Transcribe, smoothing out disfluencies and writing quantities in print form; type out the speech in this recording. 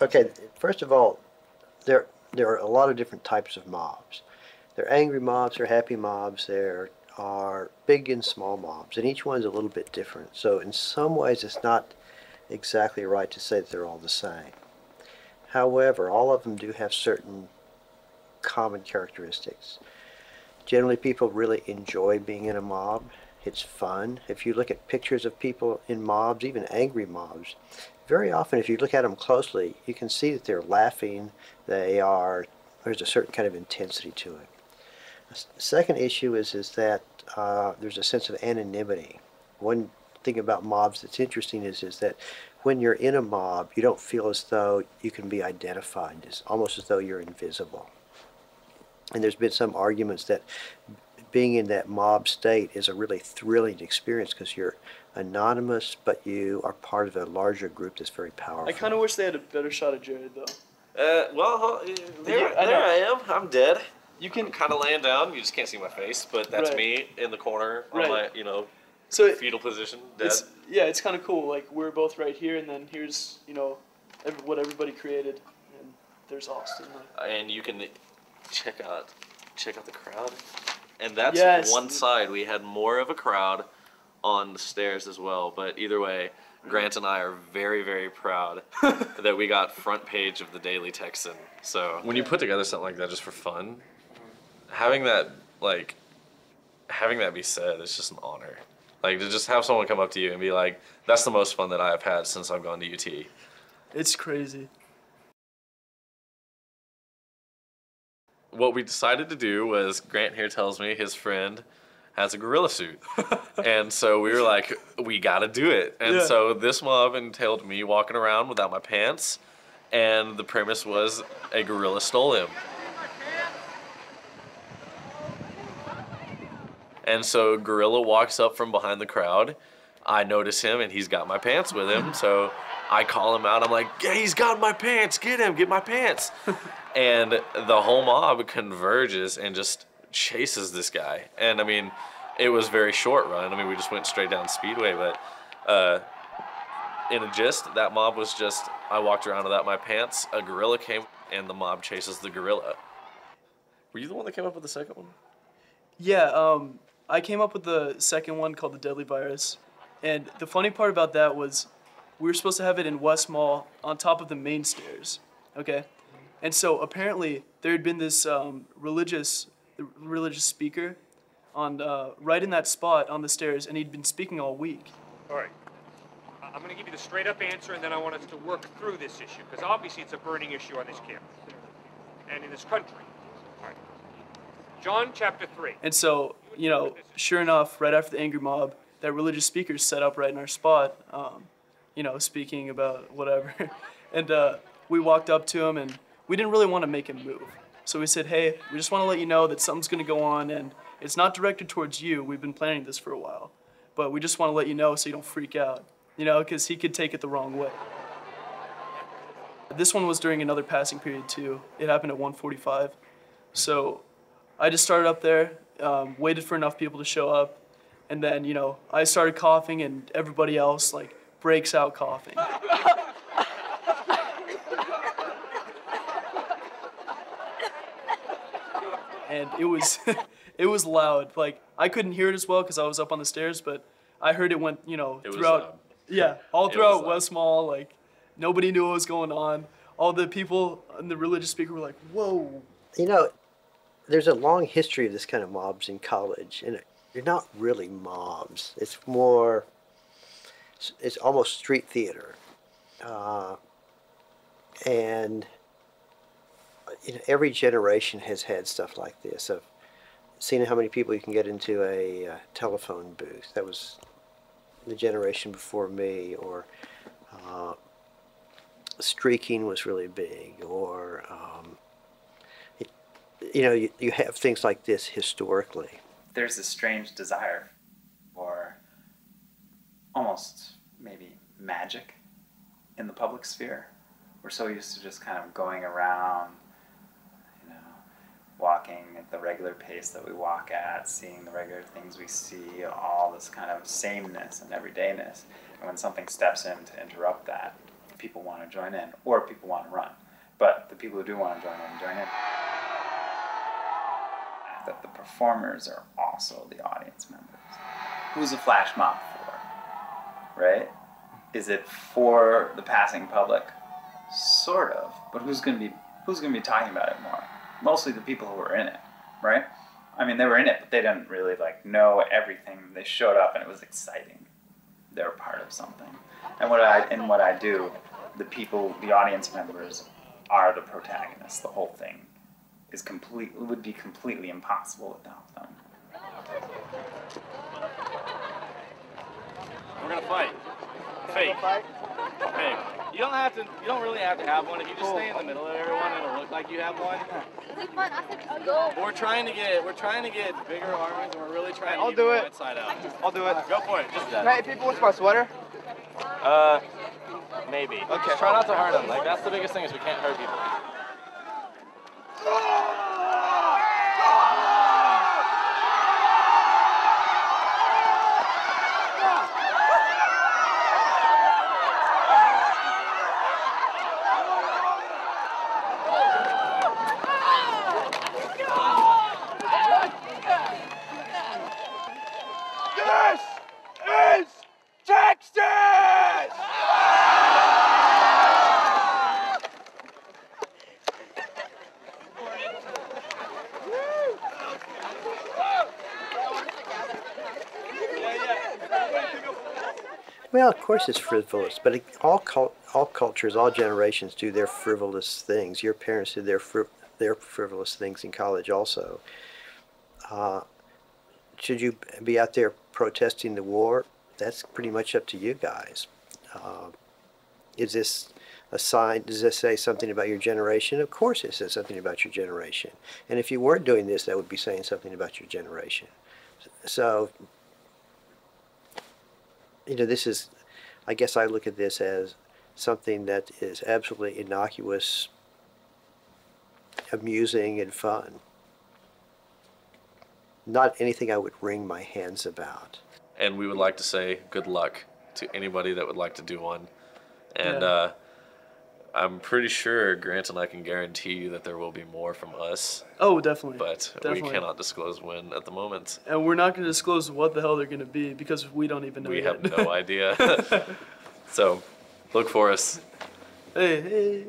Okay, first of all, there there are a lot of different types of mobs. There are angry mobs, there are happy mobs, there are big and small mobs, and each one's a little bit different. So in some ways, it's not exactly right to say that they're all the same. However, all of them do have certain common characteristics. Generally, people really enjoy being in a mob. It's fun. If you look at pictures of people in mobs, even angry mobs, very often if you look at them closely, you can see that they're laughing. There's a certain kind of intensity to it. The second issue is that there's a sense of anonymity. One thing about mobs that's interesting is that when you're in a mob, you don't feel as though you can be identified. It's almost as though you're invisible. And there's been some arguments that being in that mob state is a really thrilling experience because you're anonymous, but you are part of a larger group that's very powerful. I kind of wish they had a better shot of Jared, though. There I am. I'm dead. You can I'm kind of laying down. You just can't see my face, but that's Right. me in the corner on Right. my, so fetal position, dead. it's kind of cool. Like, we're both right here, and then here's, what everybody created, and there's Austin. And you can check out the crowd. And that's Yes. one side. We had more of a crowd on the stairs as well. But either way, Grant and I are very, very proud that we got front page of the Daily Texan. So when you put together something like that just for fun, having that be said is just an honor. Like, to just have someone come up to you and be like, that's the most fun that I have had since I've gone to UT. It's crazy. What we decided to do was, Grant here tells me his friend has a gorilla suit. And so we were like, we gotta do it. And Yeah. so this mob entailed me walking around without my pants, and the premise was a gorilla stole him. And so gorilla walks up from behind the crowd. I notice him, and he's got my pants with him, so I call him out. I'm like, yeah, he's got my pants, get him, get my pants. And the whole mob converges and just chases this guy. And I mean, it was very short run. I mean, we just went straight down Speedway, but in a gist, that mob was just, I walked around without my pants, a gorilla came, and the mob chases the gorilla. Were you the one that came up with the second one? Yeah, I came up with the second one called the Deadly Virus. And the funny part about that was we were supposed to have it in West Mall on top of the main stairs, okay? And so apparently there had been this religious speaker on right in that spot on the stairs, and he'd been speaking all week. All right. I'm going to give you the straight-up answer, and then I want us to work through this issue, because obviously it's a burning issue on this campus and in this country. All right. John chapter 3. And so, sure enough, right after the angry mob, that religious speaker set up right in our spot, speaking about whatever. And we walked up to him, and we didn't really want to make him move. So we said, hey, we just want to let you know that something's going to go on, and it's not directed towards you. We've been planning this for a while. But we just want to let you know so you don't freak out, because he could take it the wrong way. This one was during another passing period, too. It happened at 1:45. So I just started up there, waited for enough people to show up, and then, I started coughing, and everybody else, breaks out coughing. And it was loud. I couldn't hear it as well because I was up on the stairs, but I heard it went, throughout. Yeah, all throughout West Mall. Nobody knew what was going on. All the people and the religious speaker were like, whoa. There's a long history of this kind of mobs in college, and they're not really mobs. It's almost street theater. And every generation has had stuff like this. I've seen how many people you can get into a telephone booth. That was the generation before me. Or streaking was really big. Or you have things like this historically. There's this strange desire for almost maybe magic in the public sphere. We're so used to just kind of going around, walking at the regular pace that we walk at, seeing the regular things we see, all this kind of sameness and everydayness. And when something steps in to interrupt that, people want to join in or people want to run. But the people who do want to join in. That the performers are also the audience members. Who's a flash mob for? Right? Is it for the passing public? Sort of. But who's gonna be talking about it more? Mostly the people who were in it, right? I mean, they were in it, but they didn't really like know everything. They showed up and it was exciting. They were part of something. And what I do, the audience members are the protagonists. The whole thing would be completely impossible without them. We're gonna fight. Fake. Fake. You don't really have to have one. If you just stay in the middle of everyone, it'll look like you have one. We're trying to get bigger arms, and we're really trying to go inside out. I'll do it. Go for it. Just Can I hit people with my sweater? Maybe. Okay. Just try not to hurt them. Like, that's the biggest thing, is we can't hurt people. This is Texas! Well, of course it's frivolous, but all cultures, all generations do their frivolous things. Your parents did their frivolous things in college also. Should you be out there protesting the war? That's pretty much up to you guys. Is this a sign? Does this say something about your generation? Of course it says something about your generation. And if you weren't doing this, that would be saying something about your generation. So, this is, I guess I look at this as something that is absolutely innocuous, amusing, and fun. Not anything I would wring my hands about. And we would like to say good luck to anybody that would like to do one. And I'm pretty sure Grant and I can guarantee you that there will be more from us. Oh, definitely. But Definitely. we cannot disclose when at the moment. And we're not going to disclose what the hell they're going to be because we don't even know We yet. have no idea. So, look for us. Hey.